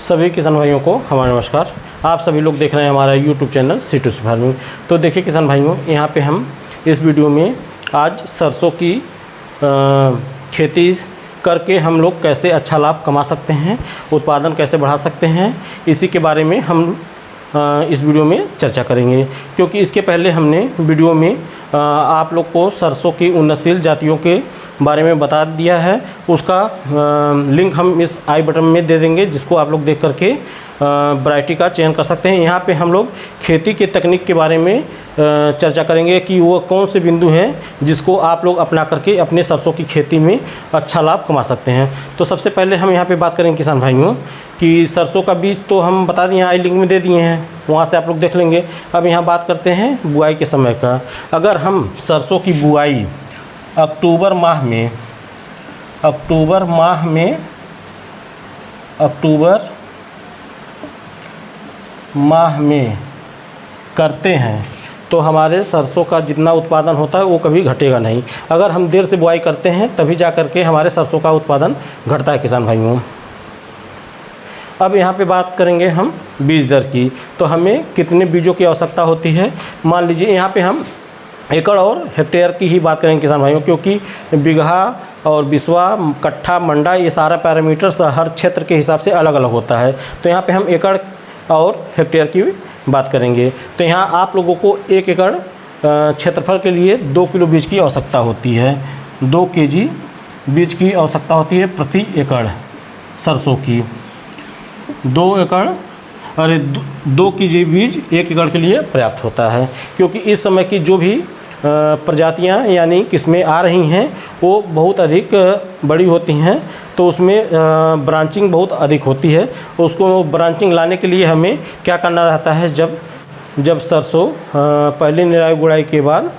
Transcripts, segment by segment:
सभी किसान भाइयों को हमारा नमस्कार। आप सभी लोग देख रहे हैं हमारा यूट्यूब चैनल C2C फार्मिंग। तो देखिए किसान भाइयों, यहाँ पे हम इस वीडियो में आज सरसों की खेती करके हम लोग कैसे अच्छा लाभ कमा सकते हैं, उत्पादन कैसे बढ़ा सकते हैं, इसी के बारे में हम इस वीडियो में चर्चा करेंगे। क्योंकि इसके पहले हमने वीडियो में आप लोग को सरसों की उन्नतशील जातियों के बारे में बता दिया है। उसका लिंक हम इस आई बटन में दे देंगे, जिसको आप लोग देख करके वैरायटी का चयन कर सकते हैं। यहाँ पे हम लोग खेती के तकनीक के बारे में चर्चा करेंगे कि वो कौन से बिंदु हैं जिसको आप लोग अपना करके अपने सरसों की खेती में अच्छा लाभ कमा सकते हैं। तो सबसे पहले हम यहाँ पे बात करेंगे किसान भाइयों कि सरसों का बीज तो हम बता दिए, आई लिंक में दे दिए हैं, वहाँ से आप लोग देख लेंगे। अब यहाँ बात करते हैं बुआई के समय का। अगर हम सरसों की बुआई अक्टूबर माह में करते हैं तो हमारे सरसों का जितना उत्पादन होता है वो कभी घटेगा नहीं। अगर हम देर से बुआई करते हैं तभी जा कर के हमारे सरसों का उत्पादन घटता है किसान भाइयों। अब यहाँ पे बात करेंगे हम बीज दर की। तो हमें कितने बीजों की आवश्यकता होती है। मान लीजिए यहाँ पे हम एकड़ और हेक्टेयर की ही बात करेंगे किसान भाइयों, क्योंकि बीघा और बिस्वा, कट्ठा, मंडा, ये सारा पैरामीटर्स हर क्षेत्र के हिसाब से अलग अलग होता है। तो यहाँ पे हम एकड़ और हेक्टेयर की बात करेंगे। तो यहाँ आप लोगों को 1 एकड़ क्षेत्रफल के लिए 2 किलो बीज की आवश्यकता होती है। 2 केजी बीज की आवश्यकता होती है प्रति एकड़ सरसों की। 2 केजी बीज 1 एकड़ के लिए पर्याप्त होता है। क्योंकि इस समय की जो भी प्रजातियां यानी किस्में आ रही हैं वो बहुत अधिक बड़ी होती हैं, तो उसमें ब्रांचिंग बहुत अधिक होती है। उसको ब्रांचिंग लाने के लिए हमें क्या करना रहता है, जब सरसों पहली निराई गुड़ाई के बाद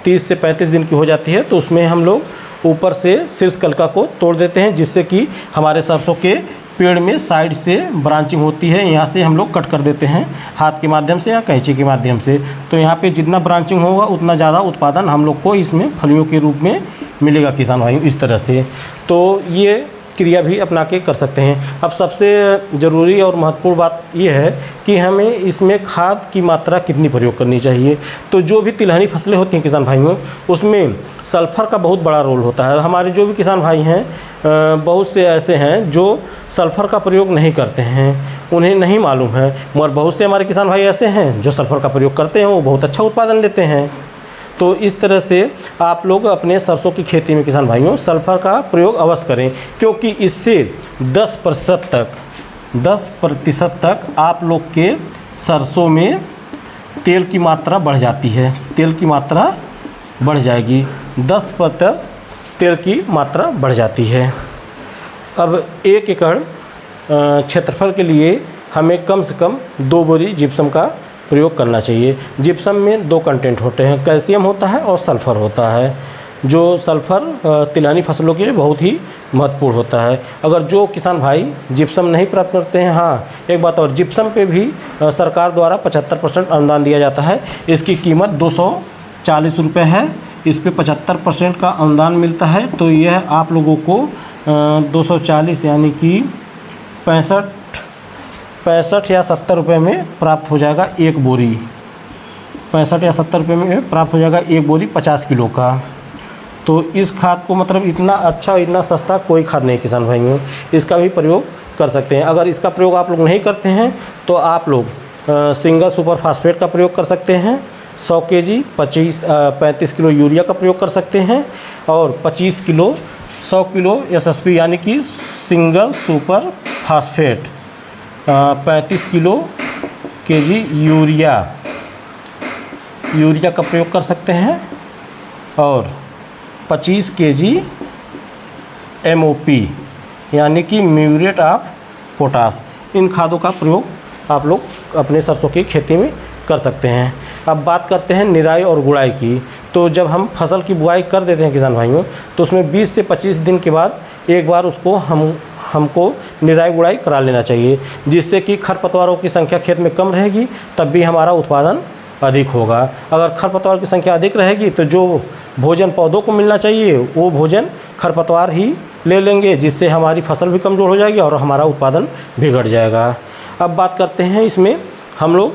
30 से 35 दिन की हो जाती है, तो उसमें हम लोग ऊपर से शीर्ष कलिका को तोड़ देते हैं, जिससे कि हमारे सरसों के पेड़ में साइड से ब्रांचिंग होती है। यहाँ से हम लोग कट कर देते हैं हाथ के माध्यम से या कैंची के माध्यम से। तो यहाँ पे जितना ब्रांचिंग होगा उतना ज़्यादा उत्पादन हम लोग को इसमें फलियों के रूप में मिलेगा किसान भाई, इस तरह से। तो ये क्रिया भी अपना के कर सकते हैं। अब सबसे ज़रूरी और महत्वपूर्ण बात यह है कि हमें इसमें खाद की मात्रा कितनी प्रयोग करनी चाहिए। तो जो भी तिलहनी फसलें होती हैं किसान भाइयों, उसमें सल्फ़र का बहुत बड़ा रोल होता है। हमारे जो भी किसान भाई हैं, बहुत से ऐसे हैं जो सल्फ़र का प्रयोग नहीं करते हैं, उन्हें नहीं मालूम है। मगर बहुत से हमारे किसान भाई ऐसे हैं जो सल्फ़र का प्रयोग करते हैं, वो बहुत अच्छा उत्पादन लेते हैं। तो इस तरह से आप लोग अपने सरसों की खेती में किसान भाइयों सल्फ़र का प्रयोग अवश्य करें, क्योंकि इससे 10% तक आप लोग के सरसों में तेल की मात्रा बढ़ जाती है। तेल की मात्रा बढ़ जाएगी, 10% तेल की मात्रा बढ़ जाती है। अब 1 एकड़ क्षेत्रफल के लिए हमें कम से कम 2 बोरी जिप्सम का प्रयोग करना चाहिए। जिप्सम में 2 कंटेंट होते हैं, कैल्शियम होता है और सल्फ़र होता है। जो सल्फ़र तिलहनी फसलों के लिए बहुत ही महत्वपूर्ण होता है। अगर जो किसान भाई जिप्सम नहीं प्राप्त करते हैं, हाँ एक बात और, जिप्सम पे भी सरकार द्वारा 75% अनुदान दिया जाता है। इसकी कीमत 240 रुपये है। इस पे 75% का अनुदान मिलता है। तो यह आप लोगों को 240 यानी कि 65 या 70 रुपये में प्राप्त हो जाएगा 1 बोरी। 65 या 70 रुपये में प्राप्त हो जाएगा 1 बोरी 50 किलो का। तो इस खाद को मतलब इतना अच्छा, इतना सस्ता कोई खाद नहीं किसान भाइयों, इसका भी प्रयोग कर सकते हैं। अगर इसका प्रयोग आप लोग नहीं करते हैं तो आप लोग सिंगल सुपर फास्फेट का प्रयोग कर सकते हैं। 100 केजी 35 किलो यूरिया का प्रयोग कर सकते हैं, और 25 किलो 100 किलो SSP यानी कि single super phosphate, 35 kilo KG urea का प्रयोग कर सकते हैं, और 25 केजी MOP यानी कि म्यूरेट ऑफ पोटास। इन खादों का प्रयोग आप लोग अपने सरसों की खेती में कर सकते हैं। अब बात करते हैं निराई और गुड़ाई की। तो जब हम फसल की बुआई कर देते हैं किसान भाइयों, तो उसमें 20 से 25 दिन के बाद एक बार उसको हमको निराई गुड़ाई करा लेना चाहिए, जिससे कि खरपतवारों की संख्या खेत में कम रहेगी, तब भी हमारा उत्पादन अधिक होगा। अगर खरपतवार की संख्या अधिक रहेगी तो जो भोजन पौधों को मिलना चाहिए वो भोजन खरपतवार ही ले लेंगे, जिससे हमारी फसल भी कमज़ोर हो जाएगी और हमारा उत्पादन बिगड़ जाएगा। अब बात करते हैं इसमें हम लोग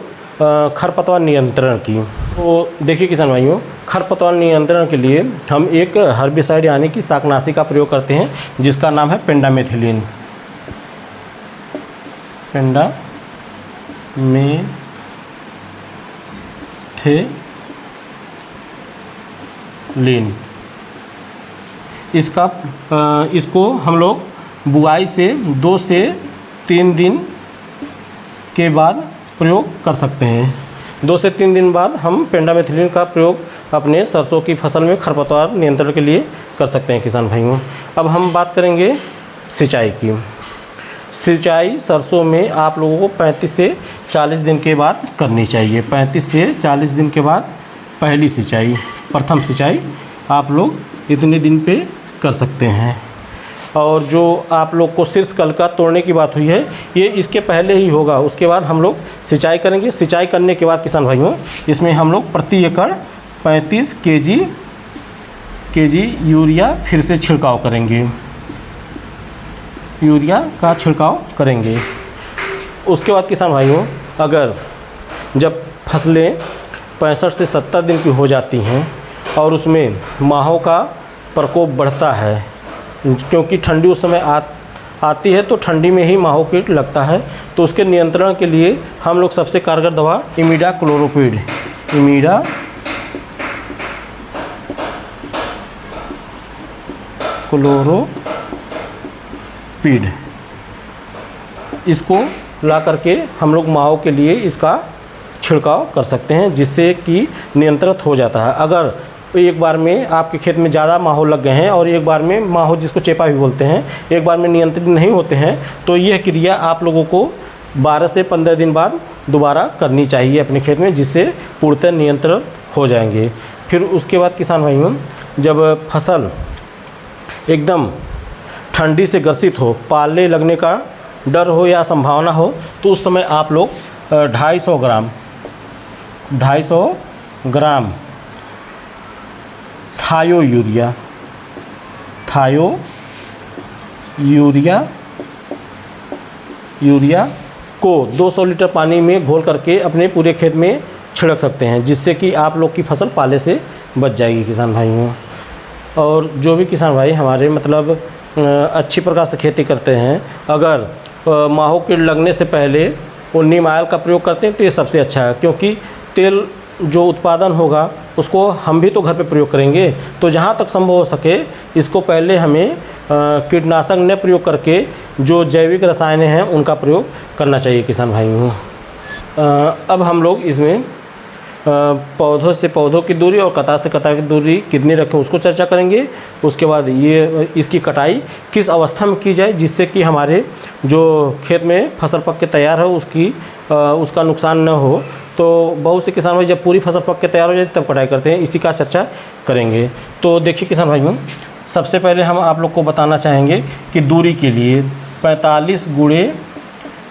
खरपतवार नियंत्रण की। तो देखिए किसान भाइयों, खरपतवार नियंत्रण के लिए हम एक हर्बिसाइड यानी कि शाकनाशी का प्रयोग करते हैं, जिसका नाम है पेंडामेथिलीन। पेंडामेथिलीन इसको हम लोग बुआई से 2 से 3 दिन के बाद प्रयोग कर सकते हैं। 2 से 3 दिन बाद हम पेंडामेथिलीन का प्रयोग अपने सरसों की फसल में खरपतवार नियंत्रण के लिए कर सकते हैं किसान भाइयों। अब हम बात करेंगे सिंचाई की। सिंचाई सरसों में आप लोगों को 35 से 40 दिन के बाद करनी चाहिए। 35 से 40 दिन के बाद पहली सिंचाई, प्रथम सिंचाई आप लोग इतने दिन पे कर सकते हैं। और जो आप लोग को शीर्ष कल का तोड़ने की बात हुई है, ये इसके पहले ही होगा। उसके बाद हम लोग सिंचाई करेंगे। सिंचाई करने के बाद किसान भाइयों, इसमें हम लोग प्रति एकड़ 35 केजी यूरिया फिर से छिड़काव करेंगे। यूरिया का छिड़काव करेंगे। उसके बाद किसान भाइयों, अगर जब फसलें 65 से 70 दिन की हो जाती हैं और उसमें माहों का प्रकोप बढ़ता है, क्योंकि ठंडी उस समय आती है तो ठंडी में ही माहो कीट लगता है, तो उसके नियंत्रण के लिए हम लोग सबसे कारगर दवा इमिडाक्लोरोपीड इसको ला करके हम लोग माहो के लिए इसका छिड़काव कर सकते हैं, जिससे कि नियंत्रित हो जाता है। अगर एक बार में आपके खेत में ज़्यादा माहो लग गए हैं और एक बार में माहो, जिसको चेपा भी बोलते हैं, एक बार में नियंत्रित नहीं होते हैं, तो यह क्रिया आप लोगों को 12 से 15 दिन बाद दोबारा करनी चाहिए अपने खेत में, जिससे पूर्णतः नियंत्रण हो जाएंगे। फिर उसके बाद किसान भाइयों, जब फसल एकदम ठंडी से ग्रसित हो, पाले लगने का डर हो या संभावना हो, तो उस समय आप लोग 250 ग्राम थायो यूरिया को 200 लीटर पानी में घोल करके अपने पूरे खेत में छिड़क सकते हैं, जिससे कि आप लोग की फसल पाले से बच जाएगी किसान भाइयों। और जो भी किसान भाई हमारे मतलब अच्छी प्रकार से खेती करते हैं, अगर माहो कीट लगने से पहले वो नीम ऑयल का प्रयोग करते हैं तो ये सबसे अच्छा है, क्योंकि तेल जो उत्पादन होगा उसको हम भी तो घर पे प्रयोग करेंगे। तो जहाँ तक संभव हो सके इसको पहले हमें कीटनाशक न प्रयोग करके जो जैविक रसायन हैं उनका प्रयोग करना चाहिए किसान भाइयों। अब हम लोग इसमें पौधों से पौधों की दूरी और कतार से कतार की दूरी कितनी रखें उसको चर्चा करेंगे। उसके बाद ये इसकी कटाई किस अवस्था में की जाए, जिससे कि हमारे जो खेत में फसल पक के तैयार हो उसका नुकसान न हो। तो बहुत से किसान भाई जब पूरी फसल पक के तैयार हो जाए तब कटाई करते हैं, इसी का चर्चा करेंगे। तो देखिए किसान भाइयों, सबसे पहले हम आप लोग को बताना चाहेंगे कि दूरी के लिए 45 ×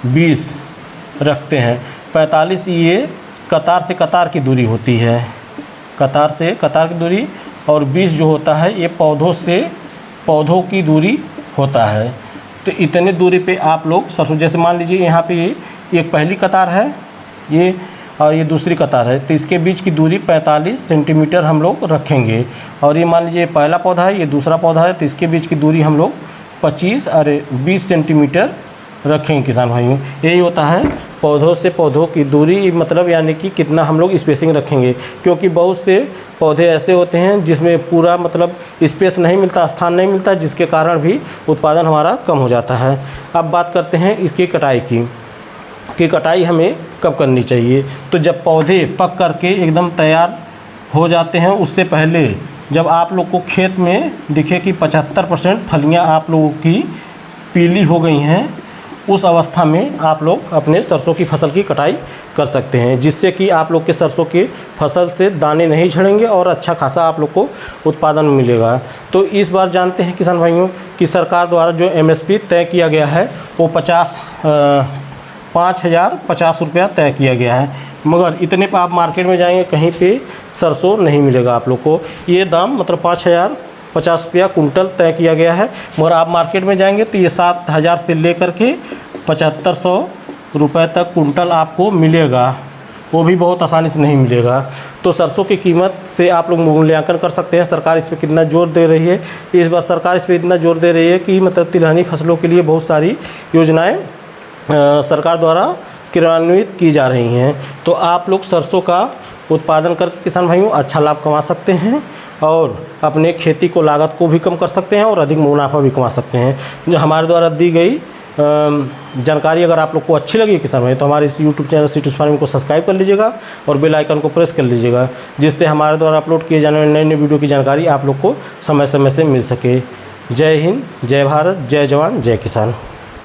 20 रखते हैं। 45 ये कतार से कतार की दूरी होती है, कतार से कतार की दूरी, और 20 जो होता है ये पौधों से पौधों की दूरी होता है। तो इतने दूरी पे आप लोग सरसों, जैसे मान लीजिए यहाँ पे एक पहली कतार है ये और ये दूसरी कतार है, तो इसके बीच की दूरी 45 सेंटीमीटर हम लोग रखेंगे। और ये मान लीजिए पहला पौधा है, ये दूसरा पौधा है, तो इसके बीच की दूरी हम लोग 20 सेंटीमीटर रखेंगे किसान भाइयों। यही होता है पौधों से पौधों की दूरी, मतलब यानी कि कितना हम लोग स्पेसिंग रखेंगे, क्योंकि बहुत से पौधे ऐसे होते हैं जिसमें पूरा मतलब स्पेस नहीं मिलता, स्थान नहीं मिलता, जिसके कारण भी उत्पादन हमारा कम हो जाता है। अब बात करते हैं इसकी कटाई की कटाई हमें कब करनी चाहिए। तो जब पौधे पक करके एकदम तैयार हो जाते हैं, उससे पहले जब आप लोग को खेत में दिखे कि 75% फलियाँ आप लोगों की पीली हो गई हैं, उस अवस्था में आप लोग अपने सरसों की फसल की कटाई कर सकते हैं, जिससे कि आप लोग के सरसों की फसल से दाने नहीं झड़ेंगे और अच्छा खासा आप लोग को उत्पादन मिलेगा। तो इस बार जानते हैं किसान भाइयों कि सरकार द्वारा जो MSP तय किया गया है वो 5,050 रुपया तय किया गया है। मगर इतने पे आप मार्केट में जाएंगे कहीं पे सरसों नहीं मिलेगा आप लोग को। ये दाम मतलब 5,050 रुपया कुंटल तय किया गया है, मगर आप मार्केट में जाएंगे तो ये 7,000 से लेकर के 7,500 रुपये तक कुंटल आपको मिलेगा, वो भी बहुत आसानी से नहीं मिलेगा। तो सरसों की कीमत से आप लोग मूल्यांकन कर सकते हैं सरकार इस पर कितना जोर दे रही है। इस बार सरकार इस पर इतना जोर दे रही है कि मतलब तिलहनी फसलों के लिए बहुत सारी योजनाएं सरकार द्वारा क्रियान्वित की जा रही हैं। तो आप लोग सरसों का उत्पादन करके किसान भाइयों अच्छा लाभ कमा सकते हैं और अपने खेती को लागत को भी कम कर सकते हैं और अधिक मुनाफा भी कमा सकते हैं। जो हमारे द्वारा दी गई जानकारी अगर आप लोग को अच्छी लगी किसान भाई, तो हमारे इस यूट्यूब चैनल सीटूस फार्मिंग को सब्सक्राइब कर लीजिएगा और बेल आइकन को प्रेस कर लीजिएगा, जिससे हमारे द्वारा अपलोड किए जाने वाले नए नए वीडियो की जानकारी आप लोग को समय समय से मिल सके। जय हिंद, जय भारत, जय जवान, जय किसान।